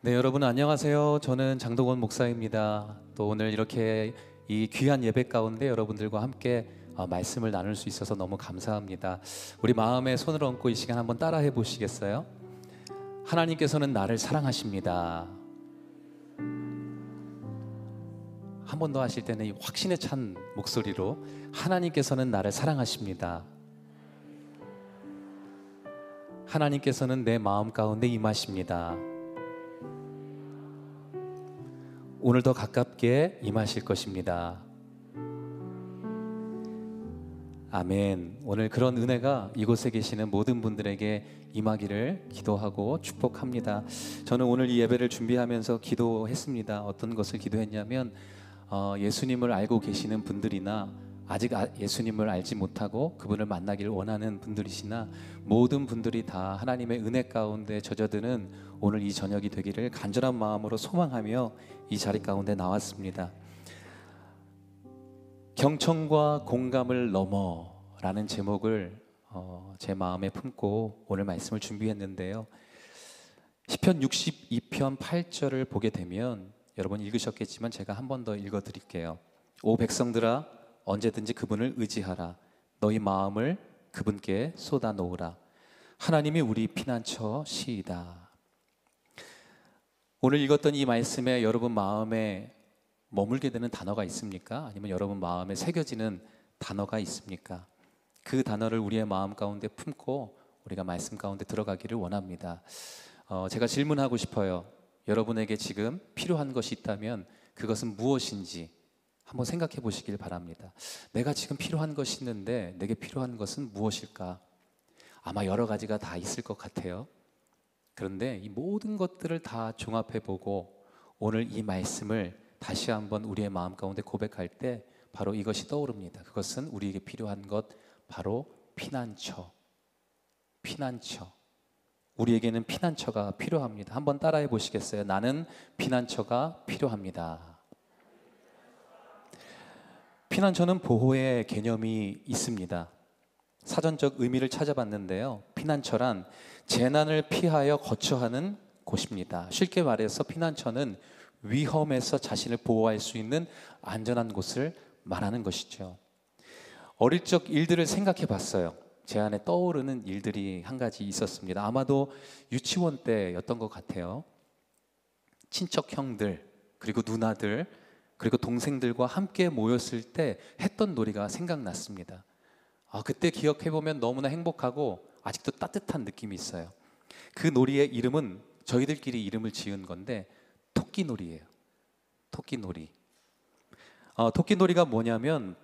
네, 여러분 안녕하세요. 저는 장동건 목사입니다. 또 오늘 이렇게 이 귀한 예배 가운데 여러분들과 함께 말씀을 나눌 수 있어서 너무 감사합니다. 우리 마음에 손을 얹고 이 시간 한번 따라해 보시겠어요? 하나님께서는 나를 사랑하십니다. 한 번 더 하실 때는 이 확신에 찬 목소리로 하나님께서는 나를 사랑하십니다. 하나님께서는 내 마음 가운데 임하십니다. 오늘 더 가깝게 임하실 것입니다. 아멘. 오늘 그런 은혜가 이곳에 계시는 모든 분들에게 임하기를 기도하고 축복합니다. 저는 오늘 이 예배를 준비하면서 기도했습니다. 어떤 것을 기도했냐면 예수님을 알고 계시는 분들이나 아직 예수님을 알지 못하고 그분을 만나기를 원하는 분들이시나 모든 분들이 다 하나님의 은혜 가운데 젖어드는 오늘 이 저녁이 되기를 간절한 마음으로 소망하며 이 자리 가운데 나왔습니다. 경청과 공감을 넘어라는 제목을 제 마음에 품고 오늘 말씀을 준비했는데요. 시편 62편 8절을 보게 되면 여러분 읽으셨겠지만 제가 한 번 더 읽어드릴게요. 오 백성들아, 언제든지 그분을 의지하라. 너희 마음을 그분께 쏟아놓으라. 하나님이 우리 피난처시이다. 오늘 읽었던 이 말씀에 여러분 마음에 머물게 되는 단어가 있습니까? 아니면 여러분 마음에 새겨지는 단어가 있습니까? 그 단어를 우리의 마음 가운데 품고 우리가 말씀 가운데 들어가기를 원합니다. 제가 질문하고 싶어요. 여러분에게 지금 필요한 것이 있다면 그것은 무엇인지 한번 생각해 보시길 바랍니다. 내가 지금 필요한 것이 있는데 내게 필요한 것은 무엇일까? 아마 여러 가지가 다 있을 것 같아요. 그런데 이 모든 것들을 다 종합해 보고 오늘 이 말씀을 다시 한번 우리의 마음 가운데 고백할 때 바로 이것이 떠오릅니다. 그것은 우리에게 필요한 것, 바로 피난처. 피난처. 우리에게는 피난처가 필요합니다. 한번 따라해 보시겠어요? 나는 피난처가 필요합니다. 피난처는 보호의 개념이 있습니다. 사전적 의미를 찾아봤는데요. 피난처란 재난을 피하여 거처하는 곳입니다. 쉽게 말해서 피난처는 위험에서 자신을 보호할 수 있는 안전한 곳을 말하는 것이죠. 어릴 적 일들을 생각해 봤어요. 제 안에 떠오르는 일들이 한 가지 있었습니다. 아마도 유치원 때였던 것 같아요. 친척 형들, 그리고 누나들, 그리고 동생들과 함께 모였을 때 했던 놀이가 생각났습니다. 그때 기억해보면 너무나 행복하고 아직도 따뜻한 느낌이 있어요. 그 놀이의 이름은 저희들끼리 이름을 지은 건데 토끼놀이예요. 토끼놀이. 토끼놀이가 뭐냐면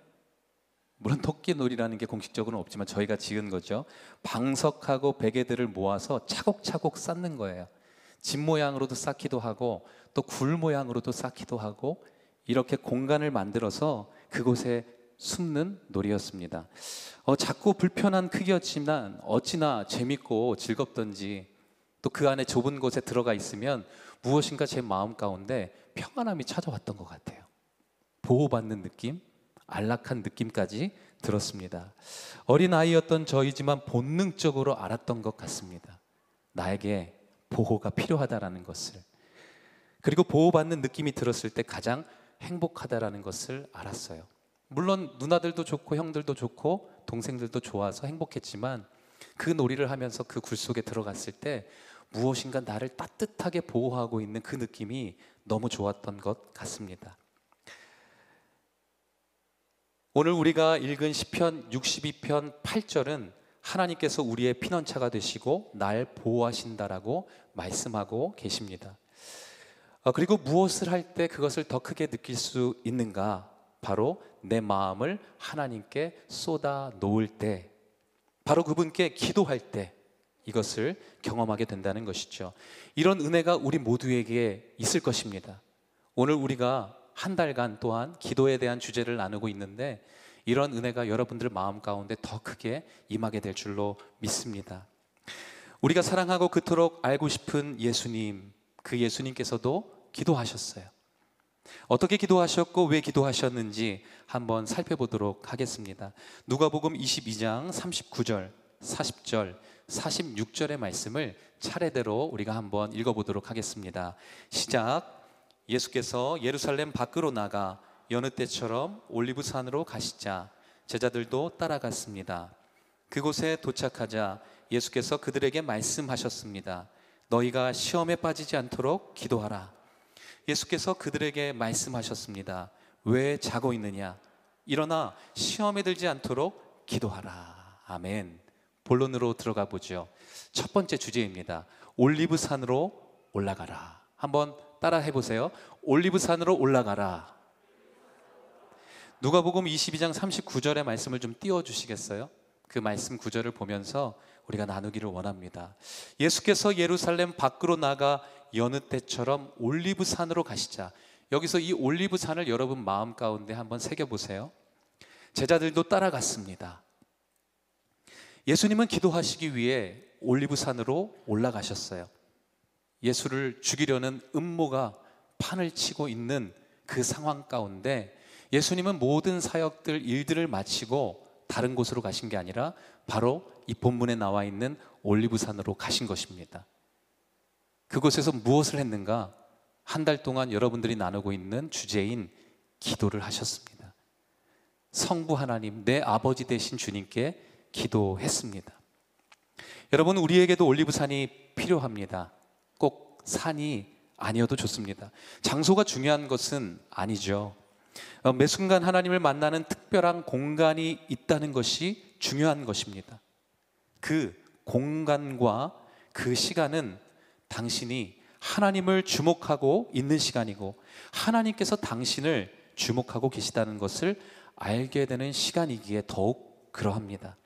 물론 토끼놀이라는 게 공식적으로는 없지만 저희가 지은 거죠. 방석하고 베개들을 모아서 차곡차곡 쌓는 거예요. 집 모양으로도 쌓기도 하고 또 굴 모양으로도 쌓기도 하고 이렇게 공간을 만들어서 그곳에 숨는 놀이였습니다. 작고 불편한 크기였지만 어찌나 재밌고 즐겁던지 또 그 안에 좁은 곳에 들어가 있으면 무엇인가 제 마음 가운데 평안함이 찾아왔던 것 같아요. 보호받는 느낌, 안락한 느낌까지 들었습니다. 어린아이였던 저이지만 본능적으로 알았던 것 같습니다. 나에게 보호가 필요하다라는 것을. 그리고 보호받는 느낌이 들었을 때 가장 행복하다라는 것을 알았어요. 물론 누나들도 좋고 형들도 좋고 동생들도 좋아서 행복했지만 그 놀이를 하면서 그 굴 속에 들어갔을 때 무엇인가 나를 따뜻하게 보호하고 있는 그 느낌이 너무 좋았던 것 같습니다. 오늘 우리가 읽은 시편 62편 8절은 하나님께서 우리의 피난처가 되시고 날 보호하신다라고 말씀하고 계십니다. 그리고 무엇을 할 때 그것을 더 크게 느낄 수 있는가? 바로 내 마음을 하나님께 쏟아 놓을 때, 바로 그분께 기도할 때 이것을 경험하게 된다는 것이죠. 이런 은혜가 우리 모두에게 있을 것입니다. 오늘 우리가 한 달간 또한 기도에 대한 주제를 나누고 있는데 이런 은혜가 여러분들 마음 가운데 더 크게 임하게 될 줄로 믿습니다. 우리가 사랑하고 그토록 알고 싶은 예수님, 그 예수님께서도 기도하셨어요. 어떻게 기도하셨고 왜 기도하셨는지 한번 살펴보도록 하겠습니다. 누가복음 22장 39절, 40절 46절의 말씀을 차례대로 우리가 한번 읽어보도록 하겠습니다. 시작. 예수께서 예루살렘 밖으로 나가 여느 때처럼 올리브산으로 가시자 제자들도 따라갔습니다. 그곳에 도착하자 예수께서 그들에게 말씀하셨습니다. 너희가 시험에 빠지지 않도록 기도하라. 예수께서 그들에게 말씀하셨습니다. 왜 자고 있느냐? 일어나 시험에 들지 않도록 기도하라. 아멘. 본론으로 들어가 보죠. 첫 번째 주제입니다. 올리브산으로 올라가라. 한번 따라 해보세요. 올리브산으로 올라가라. 누가복음 22장 39절의 말씀을 좀 띄워주시겠어요? 그 말씀 구절을 보면서 우리가 나누기를 원합니다. 예수께서 예루살렘 밖으로 나가 여느 때처럼 올리브산으로 가시자. 여기서 이 올리브산을 여러분 마음 가운데 한번 새겨보세요. 제자들도 따라갔습니다. 예수님은 기도하시기 위해 올리브산으로 올라가셨어요. 예수를 죽이려는 음모가 판을 치고 있는 그 상황 가운데 예수님은 모든 사역들, 일들을 마치고 다른 곳으로 가신 게 아니라 바로 이 본문에 나와 있는 올리브산으로 가신 것입니다. 그곳에서 무엇을 했는가? 한 달 동안 여러분들이 나누고 있는 주제인 기도를 하셨습니다. 성부 하나님, 내 아버지 되신 주님께 기도했습니다. 여러분, 우리에게도 올리브산이 필요합니다. 꼭 산이 아니어도 좋습니다. 장소가 중요한 것은 아니죠. 매 순간 하나님을 만나는 특별한 공간이 있다는 것이 중요한 것입니다. 그 공간과 그 시간은 당신이 하나님을 주목하고 있는 시간이고 하나님께서 당신을 주목하고 계시다는 것을 알게 되는 시간이기에 더욱 그러합니다.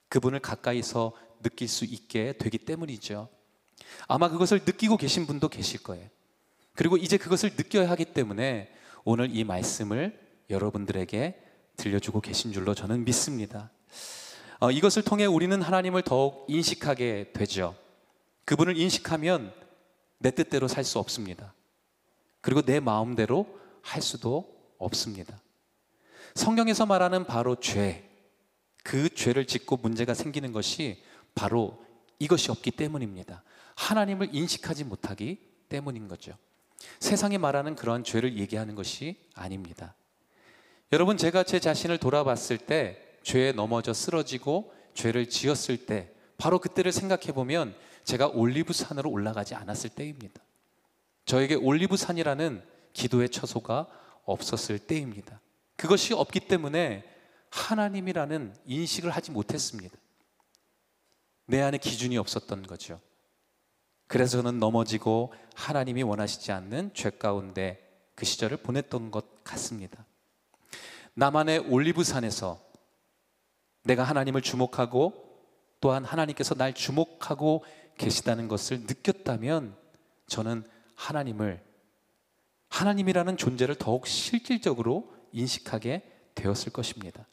그분을 가까이서 느낄 수 있게 되기 때문이죠. 아마 그것을 느끼고 계신 분도 계실 거예요. 그리고 이제 그것을 느껴야 하기 때문에 오늘 이 말씀을 여러분들에게 들려주고 계신 줄로 저는 믿습니다. 이것을 통해 우리는 하나님을 더욱 인식하게 되죠. 그분을 인식하면 내 뜻대로 살 수 없습니다. 그리고 내 마음대로 할 수도 없습니다. 성경에서 말하는 바로 죄, 그 죄를 짓고 문제가 생기는 것이 바로 이것이 없기 때문입니다. 하나님을 인식하지 못하기 때문인 거죠. 세상이 말하는 그런 죄를 얘기하는 것이 아닙니다. 여러분, 제가 제 자신을 돌아봤을 때 죄에 넘어져 쓰러지고 죄를 지었을 때 바로 그때를 생각해 보면 제가 올리브산으로 올라가지 않았을 때입니다. 저에게 올리브산이라는 기도의 처소가 없었을 때입니다. 그것이 없기 때문에 하나님이라는 인식을 하지 못했습니다. 내 안에 기준이 없었던 거죠. 그래서 저는 넘어지고 하나님이 원하시지 않는 죄 가운데 그 시절을 보냈던 것 같습니다. 나만의 올리브산에서 내가 하나님을 주목하고 또한 하나님께서 날 주목하고 계시다는 것을 느꼈다면 저는 하나님이라는 존재를 더욱 실질적으로 인식하게 되었을 것입니다.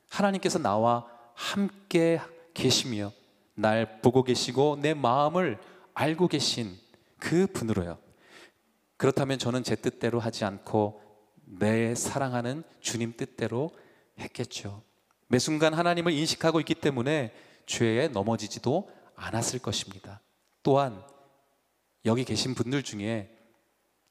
하나님께서 나와 함께 계시며 날 보고 계시고 내 마음을 알고 계신 그 분으로요. 그렇다면 저는 제 뜻대로 하지 않고 내 사랑하는 주님 뜻대로 했겠죠. 매 순간 하나님을 인식하고 있기 때문에 죄에 넘어지지도 않았을 것입니다. 또한 여기 계신 분들 중에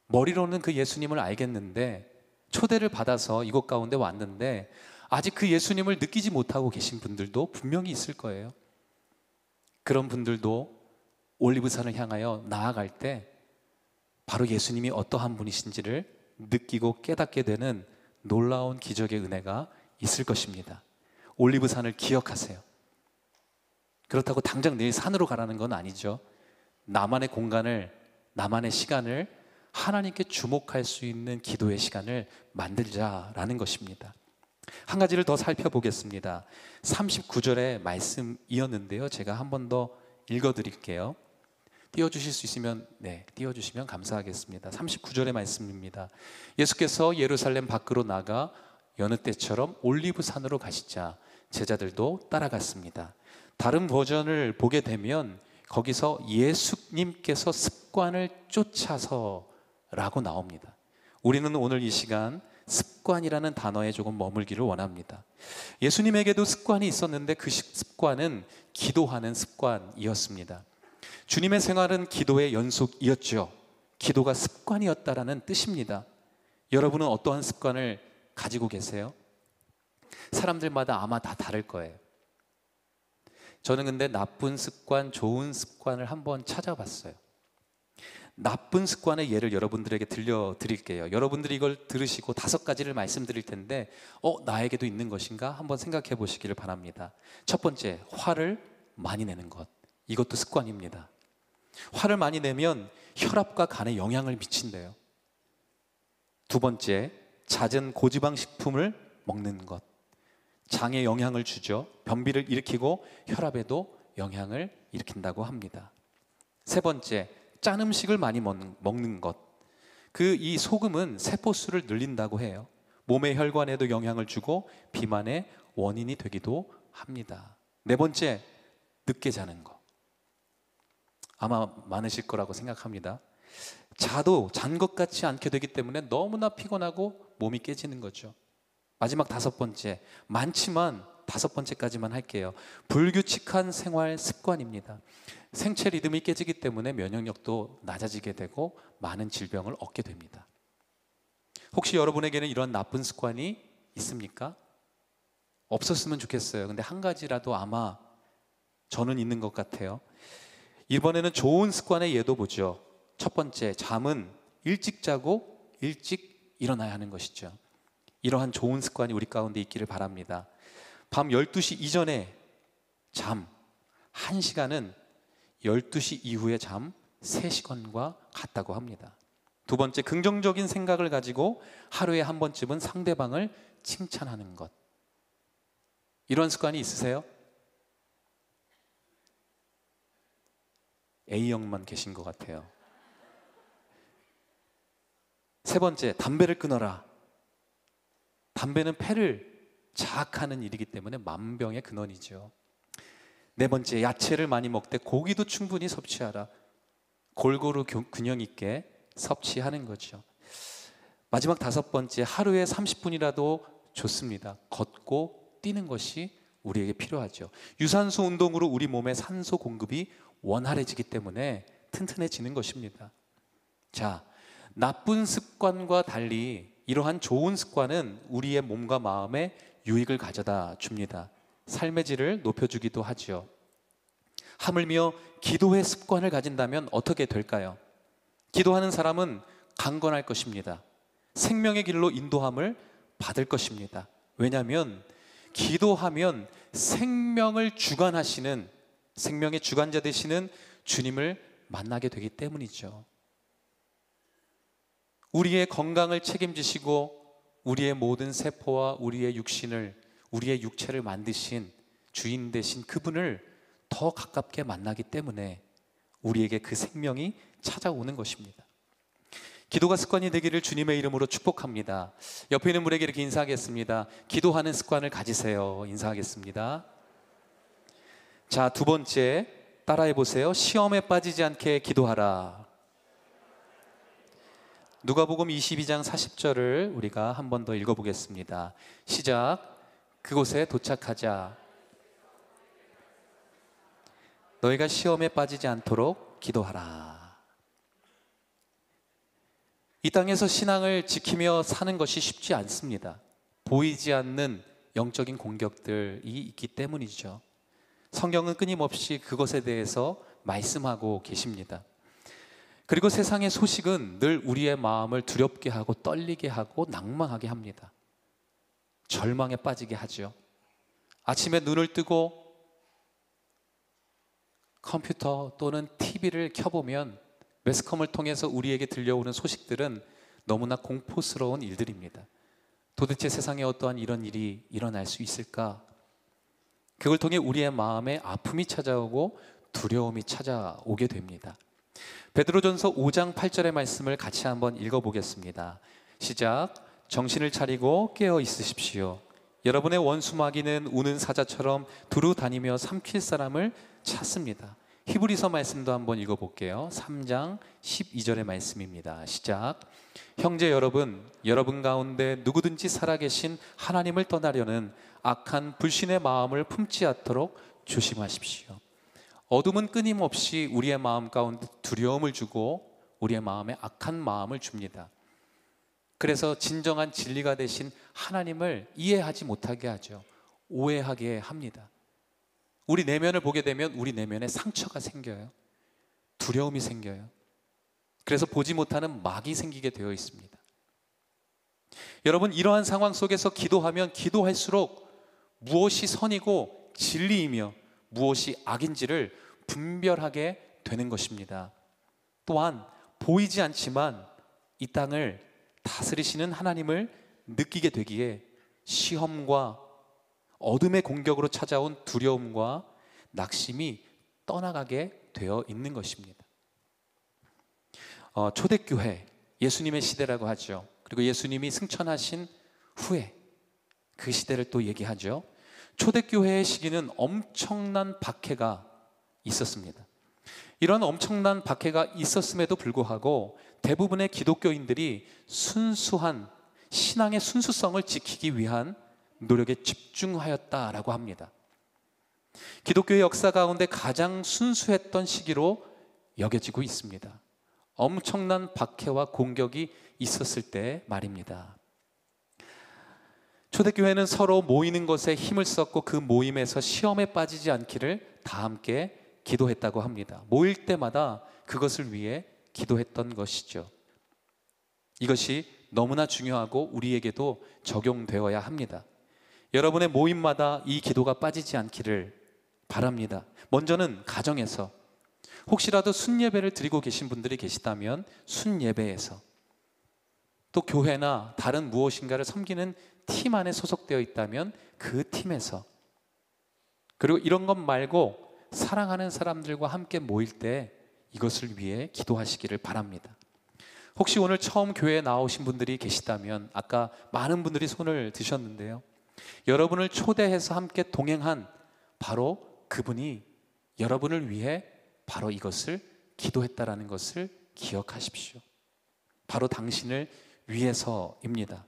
머리로는 그 예수님을 알겠는데 초대를 받아서 이곳 가운데 왔는데 아직 그 예수님을 느끼지 못하고 계신 분들도 분명히 있을 거예요. 그런 분들도 올리브산을 향하여 나아갈 때 바로 예수님이 어떠한 분이신지를 느끼고 깨닫게 되는 놀라운 기적의 은혜가 있을 것입니다. 올리브산을 기억하세요. 그렇다고 당장 내일 산으로 가라는 건 아니죠. 나만의 공간을, 나만의 시간을 하나님께 주목할 수 있는 기도의 시간을 만들자라는 것입니다. 한 가지를 더 살펴보겠습니다. 39절의 말씀이었는데요. 제가 한 번 더 읽어드릴게요. 띄워주실 수 있으면 띄워주시면 감사하겠습니다. 39절의 말씀입니다. 예수께서 예루살렘 밖으로 나가 여느 때처럼 올리브산으로 가시자 제자들도 따라갔습니다. 다른 버전을 보게 되면 거기서 예수님께서 습관을 쫓아서 라고 나옵니다. 우리는 오늘 이 시간 습관이라는 단어에 조금 머물기를 원합니다. 예수님에게도 습관이 있었는데 그 습관은 기도하는 습관이었습니다. 주님의 생활은 기도의 연속이었죠. 기도가 습관이었다라는 뜻입니다. 여러분은 어떠한 습관을 가지고 계세요? 사람들마다 아마 다 다를 거예요. 저는 근데 나쁜 습관, 좋은 습관을 한번 찾아봤어요. 나쁜 습관의 예를 여러분들에게 들려드릴게요. 여러분들이 이걸 들으시고 5가지를 말씀드릴 텐데 나에게도 있는 것인가? 한번 생각해 보시기를 바랍니다. 첫 번째, 화를 많이 내는 것. 이것도 습관입니다. 화를 많이 내면 혈압과 간에 영향을 미친대요. 두 번째, 잦은 고지방 식품을 먹는 것. 장에 영향을 주죠. 변비를 일으키고 혈압에도 영향을 일으킨다고 합니다. 세 번째, 짠 음식을 많이 먹는 것. 이 소금은 세포수를 늘린다고 해요. 몸의 혈관에도 영향을 주고 비만의 원인이 되기도 합니다. 네 번째, 늦게 자는 것. 아마 많으실 거라고 생각합니다. 잔 것 같지 않게 되기 때문에 너무나 피곤하고 몸이 깨지는 거죠. 마지막 5번째, 많지만 5번째까지만 할게요. 불규칙한 생활 습관입니다. 생체 리듬이 깨지기 때문에 면역력도 낮아지게 되고 많은 질병을 얻게 됩니다. 혹시 여러분에게는 이런 나쁜 습관이 있습니까? 없었으면 좋겠어요. 근데 한 가지라도 아마 저는 있는 것 같아요. 이번에는 좋은 습관의 예도 보죠. 첫 번째, 잠은 일찍 자고 일찍 일어나야 하는 것이죠. 이러한 좋은 습관이 우리 가운데 있기를 바랍니다. 밤 12시 이전에 잠 1시간은 12시 이후에 잠 3시간과 같다고 합니다. 두 번째, 긍정적인 생각을 가지고 하루에 한 번쯤은 상대방을 칭찬하는 것. 이런 습관이 있으세요? A형만 계신 것 같아요. 세 번째, 담배를 끊어라. 담배는 폐를 자학하는 일이기 때문에 만병의 근원이죠. 네 번째, 야채를 많이 먹되 고기도 충분히 섭취하라. 골고루 균형 있게 섭취하는 거죠. 마지막 5번째, 하루에 30분이라도 좋습니다. 걷고 뛰는 것이 우리에게 필요하죠. 유산소 운동으로 우리 몸의 산소 공급이 원활해지기 때문에 튼튼해지는 것입니다. 자, 나쁜 습관과 달리 이러한 좋은 습관은 우리의 몸과 마음에 유익을 가져다 줍니다. 삶의 질을 높여주기도 하죠. 하물며 기도의 습관을 가진다면 어떻게 될까요? 기도하는 사람은 강건할 것입니다. 생명의 길로 인도함을 받을 것입니다. 왜냐하면 기도하면 생명을 주관하시는, 생명의 주관자 되시는 주님을 만나게 되기 때문이죠. 우리의 건강을 책임지시고 우리의 모든 세포와 우리의 육신을, 우리의 육체를 만드신 주인 되신 그분을 더 가깝게 만나기 때문에 우리에게 그 생명이 찾아오는 것입니다. 기도가 습관이 되기를 주님의 이름으로 축복합니다. 옆에 있는 분에게 이렇게 인사하겠습니다. 기도하는 습관을 가지세요. 인사하겠습니다. 자, 두 번째, 따라해 보세요. 시험에 빠지지 않게 기도하라. 누가복음 22장 40절을 우리가 한 번 더 읽어보겠습니다. 시작. 그곳에 도착하자 너희가 시험에 빠지지 않도록 기도하라. 이 땅에서 신앙을 지키며 사는 것이 쉽지 않습니다. 보이지 않는 영적인 공격들이 있기 때문이죠. 성경은 끊임없이 그것에 대해서 말씀하고 계십니다. 그리고 세상의 소식은 늘 우리의 마음을 두렵게 하고 떨리게 하고 낭망하게 합니다. 절망에 빠지게 하죠. 아침에 눈을 뜨고 컴퓨터 또는 TV를 켜보면 매스컴을 통해서 우리에게 들려오는 소식들은 너무나 공포스러운 일들입니다. 도대체 세상에 어떠한 이런 일이 일어날 수 있을까? 그걸 통해 우리의 마음에 아픔이 찾아오고 두려움이 찾아오게 됩니다. 베드로전서 5장 8절의 말씀을 같이 한번 읽어보겠습니다. 시작. 정신을 차리고 깨어 있으십시오. 여러분의 원수 마귀는 우는 사자처럼 두루 다니며 삼킬 사람을 찾습니다. 히브리서 말씀도 한번 읽어볼게요. 3장 12절의 말씀입니다. 시작. 형제 여러분, 여러분 가운데 누구든지 살아계신 하나님을 떠나려는 악한 불신의 마음을 품지 않도록 조심하십시오. 어둠은 끊임없이 우리의 마음 가운데 두려움을 주고 우리의 마음에 악한 마음을 줍니다. 그래서 진정한 진리가 되신 하나님을 이해하지 못하게 하죠. 오해하게 합니다. 우리 내면을 보게 되면 우리 내면에 상처가 생겨요. 두려움이 생겨요. 그래서 보지 못하는 막이 생기게 되어 있습니다. 여러분, 이러한 상황 속에서 기도하면 기도할수록 무엇이 선이고 진리이며 무엇이 악인지를 분별하게 되는 것입니다. 또한 보이지 않지만 이 땅을 다스리시는 하나님을 느끼게 되기에 시험과 어둠의 공격으로 찾아온 두려움과 낙심이 떠나가게 되어 있는 것입니다. 초대교회, 예수님의 시대라고 하죠. 그리고 예수님이 승천하신 후에 그 시대를 또 얘기하죠. 초대교회의 시기는 엄청난 박해가 있었습니다. 이런 엄청난 박해가 있었음에도 불구하고 대부분의 기독교인들이 순수한 신앙의 순수성을 지키기 위한 노력에 집중하였다라고 합니다. 기독교의 역사 가운데 가장 순수했던 시기로 여겨지고 있습니다. 엄청난 박해와 공격이 있었을 때 말입니다. 초대교회는 서로 모이는 것에 힘을 썼고 그 모임에서 시험에 빠지지 않기를 다 함께 기도했다고 합니다. 모일 때마다 그것을 위해 기도했던 것이죠. 이것이 너무나 중요하고 우리에게도 적용되어야 합니다. 여러분의 모임마다 이 기도가 빠지지 않기를 바랍니다. 먼저는 가정에서, 혹시라도 순예배를 드리고 계신 분들이 계시다면 순예배에서, 또 교회나 다른 무엇인가를 섬기는 팀 안에 소속되어 있다면 그 팀에서, 그리고 이런 것 말고 사랑하는 사람들과 함께 모일 때 이것을 위해 기도하시기를 바랍니다. 혹시 오늘 처음 교회에 나오신 분들이 계시다면, 아까 많은 분들이 손을 드셨는데요, 여러분을 초대해서 함께 동행한 바로 그분이 여러분을 위해 바로 이것을 기도했다라는 것을 기억하십시오. 바로 당신을 위해서입니다.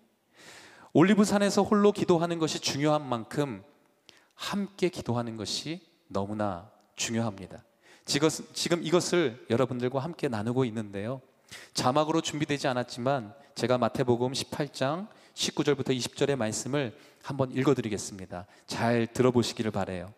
올리브산에서 홀로 기도하는 것이 중요한 만큼 함께 기도하는 것이 너무나 중요합니다. 지금 이것을 여러분들과 함께 나누고 있는데요, 자막으로 준비되지 않았지만 제가 마태복음 18장 19절부터 20절의 말씀을 한번 읽어드리겠습니다. 잘 들어보시기를 바라요.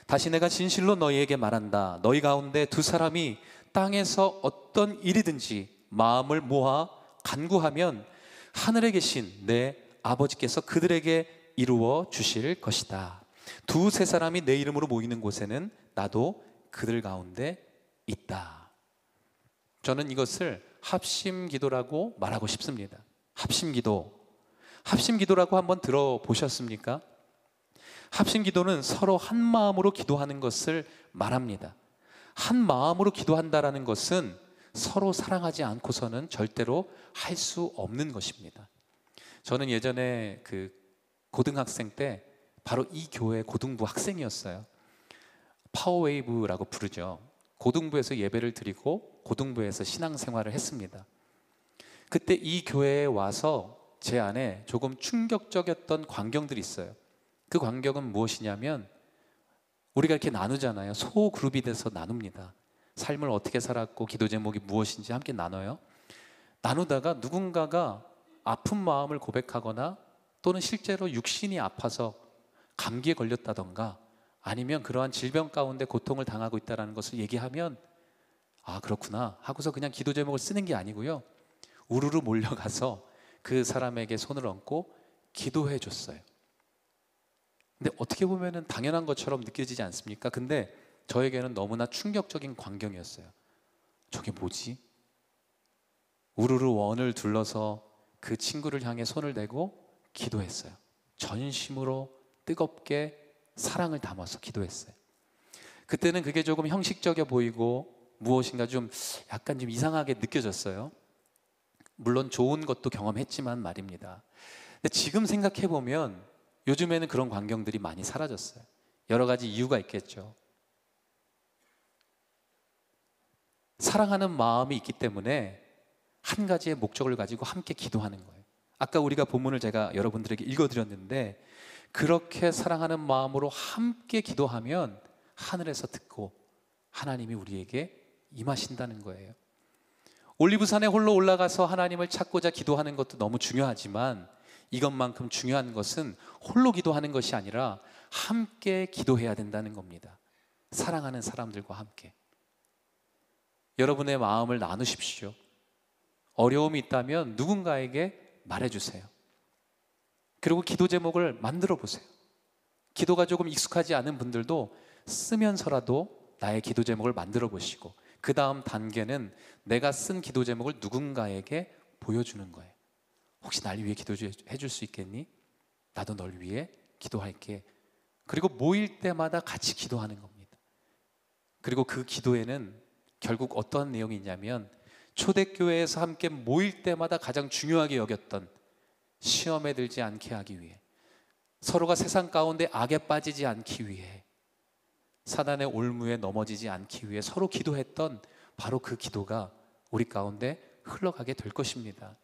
다시 내가 진실로 너희에게 말한다. 너희 가운데 두 사람이 땅에서 어떤 일이든지 마음을 모아 간구하면 하늘에 계신 내 아버지께서 그들에게 이루어 주실 것이다. 두세 사람이 내 이름으로 모이는 곳에는 나도 그들 가운데 있다. 저는 이것을 합심기도라고 말하고 싶습니다. 합심기도라고 한번 들어보셨습니까? 합심기도는 서로 한 마음으로 기도하는 것을 말합니다. 한 마음으로 기도한다라는 것은 서로 사랑하지 않고서는 절대로 할 수 없는 것입니다. 저는 예전에 그 고등학생 때 바로 이 교회 고등부 학생이었어요. 파워웨이브라고 부르죠. 고등부에서 예배를 드리고 고등부에서 신앙생활을 했습니다. 그때 이 교회에 와서 제 안에 조금 충격적이었던 광경들이 있어요. 그 광경은 무엇이냐면, 우리가 이렇게 나누잖아요. 소그룹이 돼서 나눕니다. 삶을 어떻게 살았고 기도 제목이 무엇인지 함께 나눠요. 나누다가 누군가가 아픈 마음을 고백하거나 또는 실제로 육신이 아파서 감기에 걸렸다던가 아니면 그러한 질병 가운데 고통을 당하고 있다는 것을 얘기하면, 아 그렇구나 하고서 그냥 기도 제목을 쓰는 게 아니고요, 우르르 몰려가서 그 사람에게 손을 얹고 기도해 줬어요. 근데 어떻게 보면 당연한 것처럼 느껴지지 않습니까? 근데 저에게는 너무나 충격적인 광경이었어요. 저게 뭐지? 우르르 원을 둘러서 그 친구를 향해 손을 대고 기도했어요. 전심으로 뜨겁게 사랑을 담아서 기도했어요. 그때는 그게 조금 형식적이어 보이고 무엇인가 좀 약간 좀 이상하게 느껴졌어요. 물론 좋은 것도 경험했지만 말입니다. 근데 지금 생각해 보면 요즘에는 그런 광경들이 많이 사라졌어요. 여러 가지 이유가 있겠죠. 사랑하는 마음이 있기 때문에 한 가지의 목적을 가지고 함께 기도하는 거예요. 아까 우리가 본문을 제가 여러분들에게 읽어드렸는데, 그렇게 사랑하는 마음으로 함께 기도하면 하늘에서 듣고 하나님이 우리에게 임하신다는 거예요. 올리브산에 홀로 올라가서 하나님을 찾고자 기도하는 것도 너무 중요하지만, 이것만큼 중요한 것은 홀로 기도하는 것이 아니라 함께 기도해야 된다는 겁니다. 사랑하는 사람들과 함께. 여러분의 마음을 나누십시오. 어려움이 있다면 누군가에게 말해주세요. 그리고 기도 제목을 만들어 보세요. 기도가 조금 익숙하지 않은 분들도 쓰면서라도 나의 기도 제목을 만들어 보시고, 그 다음 단계는 내가 쓴 기도 제목을 누군가에게 보여주는 거예요. 혹시 날 위해 기도해 줄 수 있겠니? 나도 널 위해 기도할게. 그리고 모일 때마다 같이 기도하는 겁니다. 그리고 그 기도에는 결국 어떤 내용이 있냐면, 초대교회에서 함께 모일 때마다 가장 중요하게 여겼던 시험에 들지 않게 하기 위해, 서로가 세상 가운데 악에 빠지지 않기 위해, 사단의 올무에 넘어지지 않기 위해 서로 기도했던 바로 그 기도가 우리 가운데 흘러가게 될 것입니다.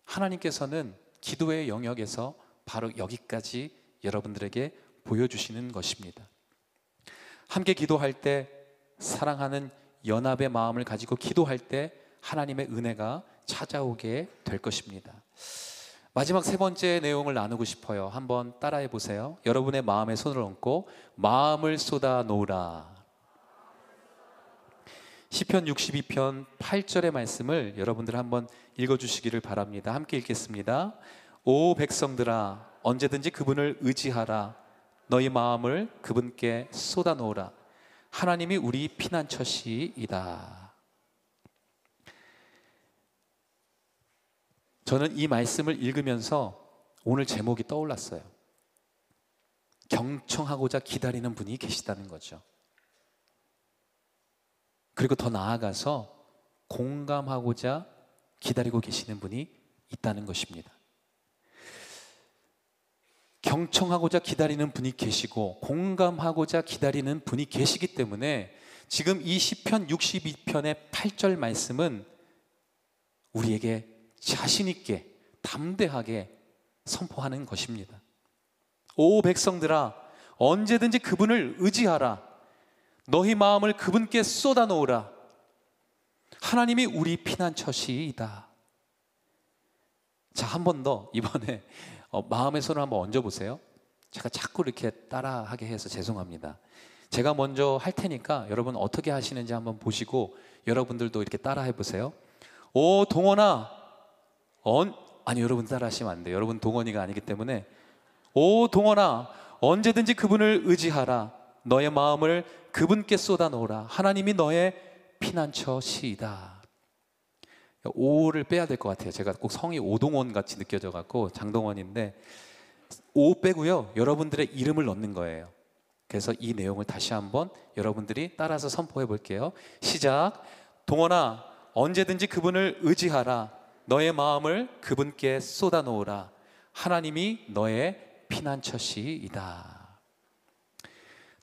하나님께서는 기도의 영역에서 바로 여기까지 여러분들에게 보여주시는 것입니다. 함께 기도할 때, 사랑하는 연합의 마음을 가지고 기도할 때 하나님의 은혜가 찾아오게 될 것입니다. 마지막 세 번째 내용을 나누고 싶어요. 한번 따라해 보세요. 여러분의 마음에 손을 얹고 마음을 쏟아 놓으라. 시편 62편 8절의 말씀을 여러분들 한번 읽어주시기를 바랍니다. 함께 읽겠습니다. 오 백성들아, 언제든지 그분을 의지하라. 너희 마음을 그분께 쏟아 놓으라. 하나님이 우리 피난처시이다. 저는 이 말씀을 읽으면서 오늘 제목이 떠올랐어요. 경청하고자 기다리는 분이 계시다는 거죠. 그리고 더 나아가서 공감하고자 기다리고 계시는 분이 있다는 것입니다. 경청하고자 기다리는 분이 계시고 공감하고자 기다리는 분이 계시기 때문에 지금 이 시편 62편의 8절 말씀은 우리에게 자신 있게 담대하게 선포하는 것입니다. 오 백성들아, 언제든지 그분을 의지하라. 너희 마음을 그분께 쏟아놓으라. 하나님이 우리 피난처시이다. 자, 한 번 더 이번에 마음의 손을 한번 얹어보세요. 제가 자꾸 이렇게 따라하게 해서 죄송합니다. 제가 먼저 할 테니까 여러분 어떻게 하시는지 한번 보시고 여러분들도 이렇게 따라해 보세요. 오 동원아, 아니 여러분 따라하시면 안 돼요. 여러분 동원이가 아니기 때문에. 오 동원아, 언제든지 그분을 의지하라. 너의 마음을 그분께 쏟아놓으라. 하나님이 너의 피난처시이다. 오를 빼야 될 것 같아요. 제가 꼭 성이 오동원 같이 느껴져 갖고 장동원인데, 오 빼고요 여러분들의 이름을 넣는 거예요. 그래서 이 내용을 다시 한번 여러분들이 따라서 선포해 볼게요. 시작. 동원아, 언제든지 그분을 의지하라. 너의 마음을 그분께 쏟아놓으라. 하나님이 너의 피난처시이다.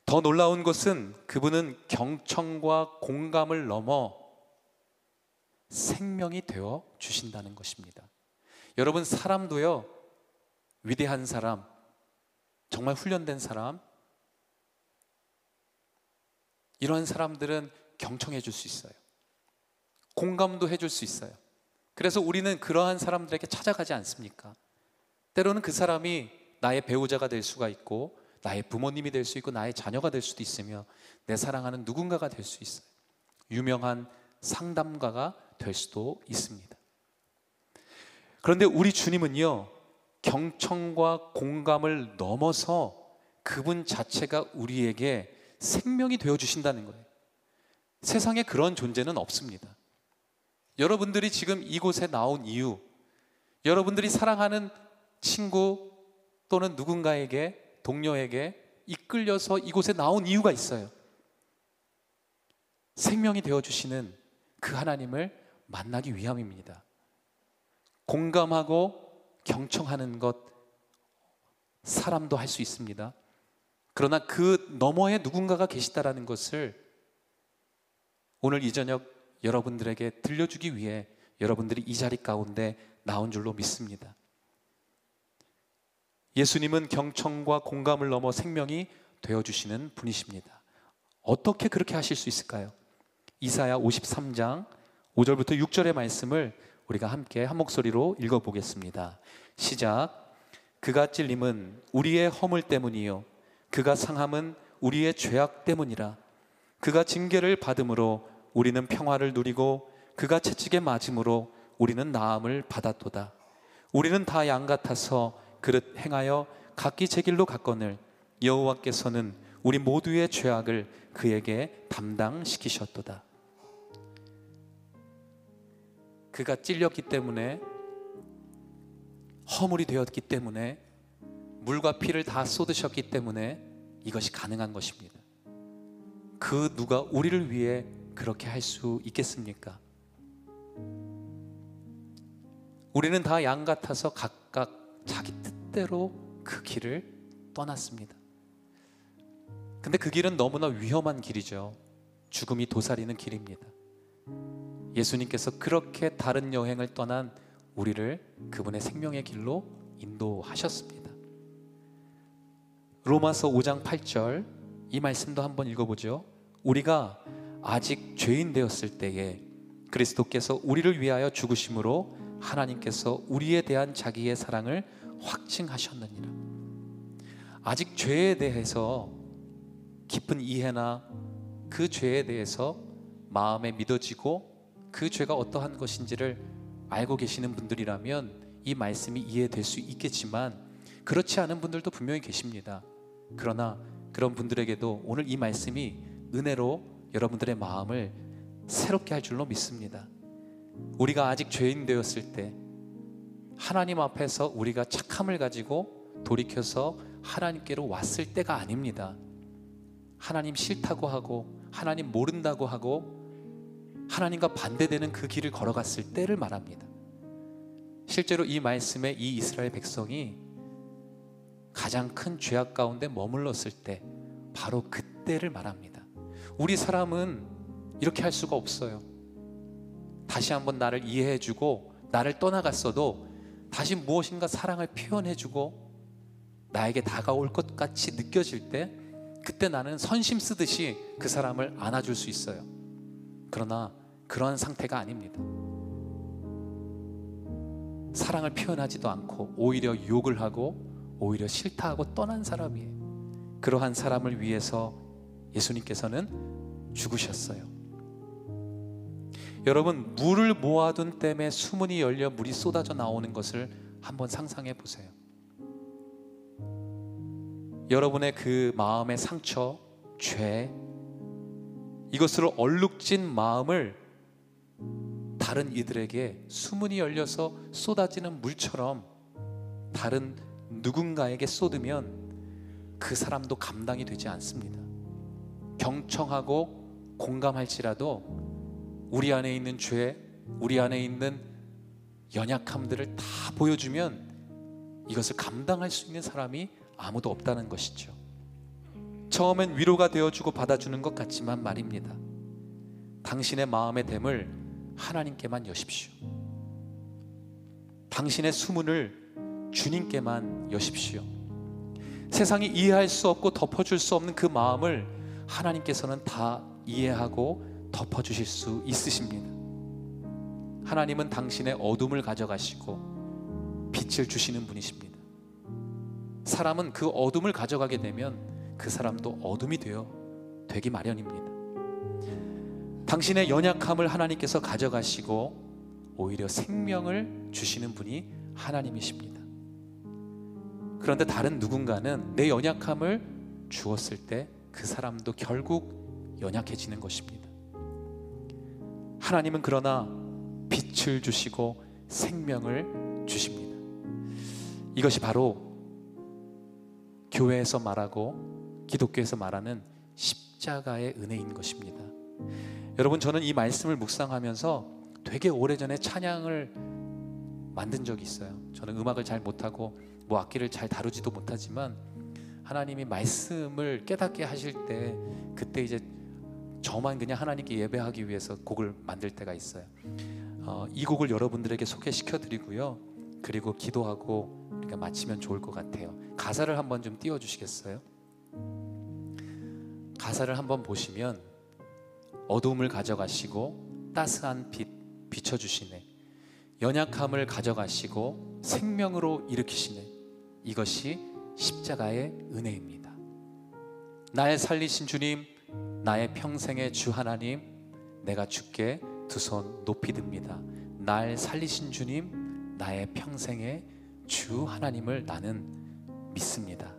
더 놀라운 것은 그분은 경청과 공감을 넘어 생명이 되어 주신다는 것입니다. 여러분, 사람도요, 위대한 사람, 정말 훈련된 사람, 이러한 사람들은 경청해 줄 수 있어요. 공감도 해줄 수 있어요. 그래서 우리는 그러한 사람들에게 찾아가지 않습니까? 때로는 그 사람이 나의 배우자가 될 수가 있고, 나의 부모님이 될 수 있고, 나의 자녀가 될 수도 있으며, 내 사랑하는 누군가가 될 수 있어요. 유명한 상담가가 될 수도 있습니다. 그런데 우리 주님은요, 경청과 공감을 넘어서 그분 자체가 우리에게 생명이 되어주신다는 거예요. 세상에 그런 존재는 없습니다. 여러분들이 지금 이곳에 나온 이유, 여러분들이 사랑하는 친구 또는 누군가에게, 동료에게 이끌려서 이곳에 나온 이유가 있어요. 생명이 되어주시는 그 하나님을 만나기 위함입니다. 공감하고 경청하는 것, 사람도 할 수 있습니다. 그러나 그 너머에 누군가가 계시다라는 것을 오늘 이 저녁 여러분들에게 들려주기 위해 여러분들이 이 자리 가운데 나온 줄로 믿습니다. 예수님은 경청과 공감을 넘어 생명이 되어주시는 분이십니다. 어떻게 그렇게 하실 수 있을까요? 이사야 53장 5절부터 6절의 말씀을 우리가 함께 한 목소리로 읽어보겠습니다. 시작. 그가 찔림은 우리의 허물 때문이요 그가 상함은 우리의 죄악 때문이라. 그가 징계를 받음으로 우리는 평화를 누리고 그가 채찍에 맞음으로 우리는 나음을 받았도다. 우리는 다 양 같아서 그릇 행하여 각기 제 길로 갔거늘 여호와께서는 우리 모두의 죄악을 그에게 담당시키셨도다. 그가 찔렸기 때문에, 허물이 되었기 때문에, 물과 피를 다 쏟으셨기 때문에 이것이 가능한 것입니다. 그 누가 우리를 위해 그렇게 할 수 있겠습니까? 우리는 다 양 같아서 각각 자기 뜻대로 그 길을 떠났습니다. 근데 그 길은 너무나 위험한 길이죠. 죽음이 도사리는 길입니다. 예수님께서 그렇게 다른 여행을 떠난 우리를 그분의 생명의 길로 인도하셨습니다. 로마서 5장 8절 이 말씀도 한번 읽어보죠. 우리가 아직 죄인 되었을 때에 그리스도께서 우리를 위하여 죽으심으로 하나님께서 우리에 대한 자기의 사랑을 확증하셨느니라. 아직 죄에 대해서 깊은 이해나 그 죄에 대해서 마음에 믿어지고 그 죄가 어떠한 것인지를 알고 계시는 분들이라면 이 말씀이 이해될 수 있겠지만 그렇지 않은 분들도 분명히 계십니다. 그러나 그런 분들에게도 오늘 이 말씀이 은혜로 여러분들의 마음을 새롭게 할 줄로 믿습니다. 우리가 아직 죄인 되었을 때 하나님 앞에서 우리가 착함을 가지고 돌이켜서 하나님께로 왔을 때가 아닙니다. 하나님 싫다고 하고 하나님 모른다고 하고 하나님과 반대되는 그 길을 걸어갔을 때를 말합니다. 실제로 이 말씀에 이 이스라엘 백성이 가장 큰 죄악 가운데 머물렀을 때 바로 그때를 말합니다. 우리 사람은 이렇게 할 수가 없어요. 다시 한번 나를 이해해주고 나를 떠나갔어도 다시 무엇인가 사랑을 표현해주고 나에게 다가올 것 같이 느껴질 때 그때 나는 선심 쓰듯이 그 사람을 안아줄 수 있어요. 그러나 그런 상태가 아닙니다. 사랑을 표현하지도 않고 오히려 욕을 하고 오히려 싫다 하고 떠난 사람이에요. 그러한 사람을 위해서 예수님께서는 죽으셨어요. 여러분, 물을 모아둔 댐에 수문이 열려 물이 쏟아져 나오는 것을 한번 상상해 보세요. 여러분의 그 마음의 상처, 죄, 이것으로 얼룩진 마음을 다른 이들에게 수문이 열려서 쏟아지는 물처럼 다른 누군가에게 쏟으면 그 사람도 감당이 되지 않습니다. 경청하고 공감할지라도 우리 안에 있는 죄, 우리 안에 있는 연약함들을 다 보여주면 이것을 감당할 수 있는 사람이 아무도 없다는 것이죠. 처음엔 위로가 되어주고 받아주는 것 같지만 말입니다. 당신의 마음의 댐을 하나님께만 여십시오. 당신의 수문을 주님께만 여십시오. 세상이 이해할 수 없고 덮어줄 수 없는 그 마음을 하나님께서는 다 이해하고 덮어주실 수 있으십니다. 하나님은 당신의 어둠을 가져가시고 빛을 주시는 분이십니다. 사람은 그 어둠을 가져가게 되면 그 사람도 어둠이 되기 마련입니다. 당신의 연약함을 하나님께서 가져가시고 오히려 생명을 주시는 분이 하나님이십니다. 그런데 다른 누군가는 내 연약함을 주었을 때 그 사람도 결국 연약해지는 것입니다. 하나님은 그러나 빛을 주시고 생명을 주십니다. 이것이 바로 교회에서 말하고 기독교에서 말하는 십자가의 은혜인 것입니다. 여러분, 저는 이 말씀을 묵상하면서 되게 오래전에 찬양을 만든 적이 있어요. 저는 음악을 잘 못하고 뭐 악기를 잘 다루지도 못하지만 하나님이 말씀을 깨닫게 하실 때 그때 이제 저만 그냥 하나님께 예배하기 위해서 곡을 만들 때가 있어요. 이 곡을 여러분들에게 소개시켜 드리고요, 그리고 기도하고 우리가 마치면 좋을 것 같아요. 가사를 한번 좀 띄워주시겠어요? 가사를 한번 보시면 어두움을 가져가시고 따스한 빛 비춰주시네, 연약함을 가져가시고 생명으로 일으키시네, 이것이 십자가의 은혜입니다. 나의 살리신 주님, 나의 평생의 주 하나님, 내가 주께 두 손 높이 듭니다. 날 살리신 주님, 나의 평생의 주 하나님을 나는 믿습니다.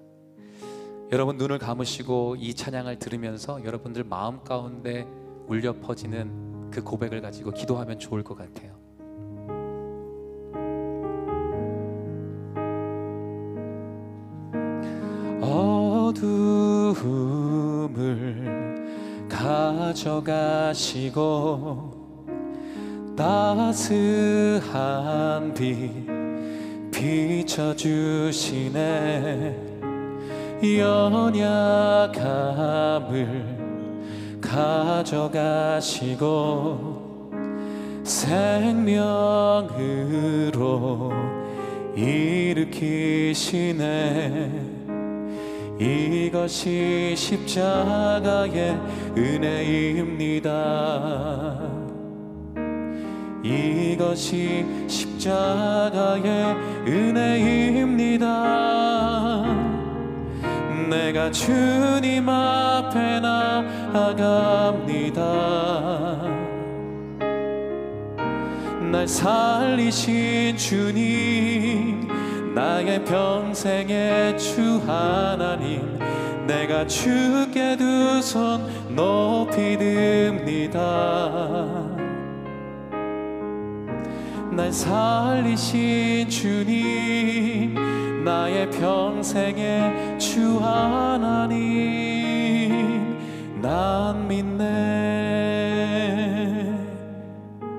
여러분 눈을 감으시고 이 찬양을 들으면서 여러분들 마음 가운데 울려 퍼지는 그 고백을 가지고 기도하면 좋을 것 같아요. 어두움을 가져가시고 따스한 빛 비춰주시네, 연약함을 가져가시고 생명으로 일으키시네, 이것이 십자가의 은혜입니다. 이것이 십자가의 은혜입니다. 내가 주님 앞에 나아갑니다. 날 살리신 주님, 나의 평생의 주 하나님, 내가 주께 두 손 높이 듭니다. 날 살리신 주님, 나의 평생의 주 하나님, 난 믿네.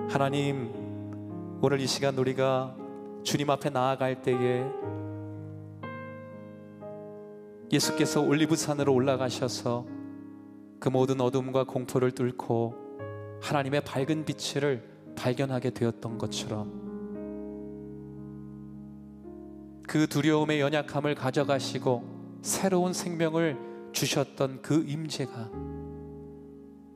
하나님, 오늘 이 시간 우리가 주님 앞에 나아갈 때에 예수께서 올리브산으로 올라가셔서 그 모든 어둠과 공포를 뚫고 하나님의 밝은 빛을 발견하게 되었던 것처럼 그 두려움의 연약함을 가져가시고 새로운 생명을 주셨던 그 임재가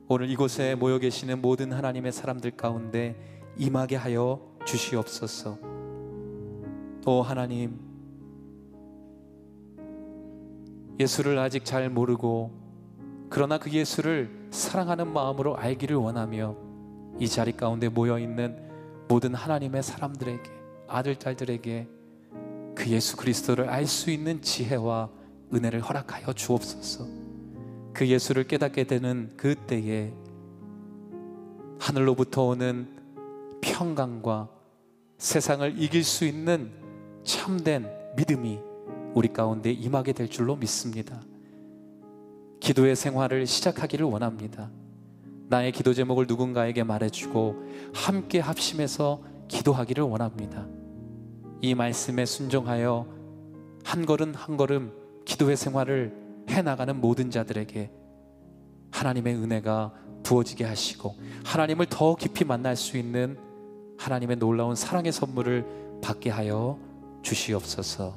오늘 이곳에 모여 계시는 모든 하나님의 사람들 가운데 임하게 하여 주시옵소서. 오 하나님, 예수를 아직 잘 모르고 그러나 그 예수를 사랑하는 마음으로 알기를 원하며 이 자리 가운데 모여있는 모든 하나님의 사람들에게, 아들, 딸들에게 그 예수 그리스도를 알 수 있는 지혜와 은혜를 허락하여 주옵소서. 그 예수를 깨닫게 되는 그 때에 하늘로부터 오는 평강과 세상을 이길 수 있는 참된 믿음이 우리 가운데 임하게 될 줄로 믿습니다. 기도의 생활을 시작하기를 원합니다. 나의 기도 제목을 누군가에게 말해주고 함께 합심해서 기도하기를 원합니다. 이 말씀에 순종하여 한 걸음 한 걸음 기도의 생활을 해나가는 모든 자들에게 하나님의 은혜가 부어지게 하시고 하나님을 더 깊이 만날 수 있는 하나님의 놀라운 사랑의 선물을 받게 하여 주시옵소서.